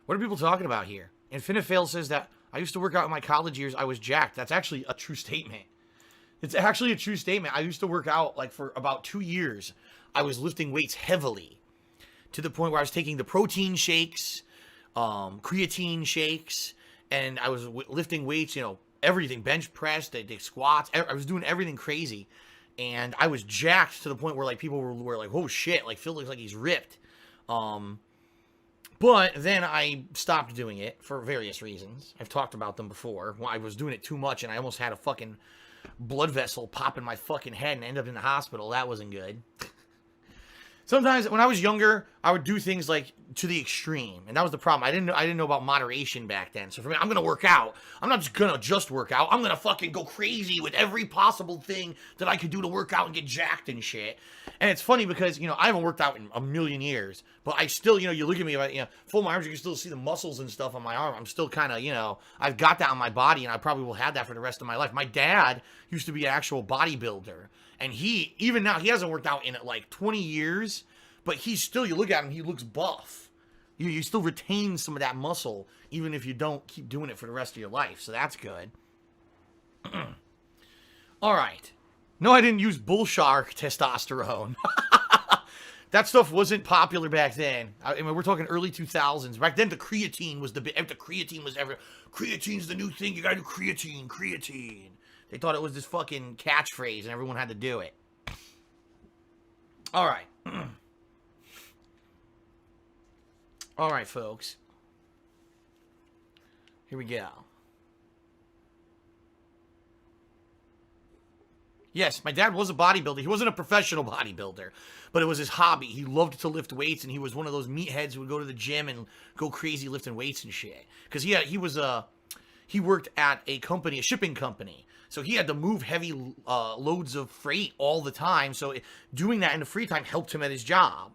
What are people talking about here? Infinifail says that I used to work out in my college years. I was jacked. That's actually a true statement. It's actually a true statement. I used to work out like for about 2 years. I was lifting weights heavily to the point where I was taking the protein shakes, creatine shakes, and I was lifting weights, you know, everything, bench press, the squats. I was doing everything crazy. And I was jacked to the point where like people were like, oh shit, like Phil looks like he's ripped. But then I stopped doing it for various reasons. I've talked about them before. Well, I was doing it too much and I almost had a fucking blood vessel pop in my fucking head and end up in the hospital. That wasn't good. Sometimes when I was younger, I would do things like to the extreme, and that was the problem. I didn't know about moderation back then. So for me, I'm gonna work out. I'm not just gonna work out. I'm gonna fucking go crazy with every possible thing that I could do to work out and get jacked and shit. And it's funny because, you know, I haven't worked out in a million years, but I still, you know, you look at me, you know, full my arms, you can still see the muscles and stuff on my arm. I'm still kind of, you know, I've got that on my body, and I probably will have that for the rest of my life. My dad used to be an actual bodybuilder, and he, even now, he hasn't worked out in like 20 years, but he's still, you look at him, he looks buff. You still retain some of that muscle, even if you don't keep doing it for the rest of your life. So that's good. All right. No, I didn't use bull shark testosterone. That stuff wasn't popular back then. I mean, we're talking early 2000s. Back then, the creatine was the creatine was creatine's the new thing. You gotta do creatine. They thought it was this fucking catchphrase, and everyone had to do it. All right. All right, folks. Here we go. Yes, my dad was a bodybuilder. He wasn't a professional bodybuilder, but it was his hobby. He loved to lift weights, and he was one of those meatheads who would go to the gym and go crazy lifting weights and shit. Because he worked at a company, a shipping company. So he had to move heavy loads of freight all the time. So doing that in the free time helped him at his job.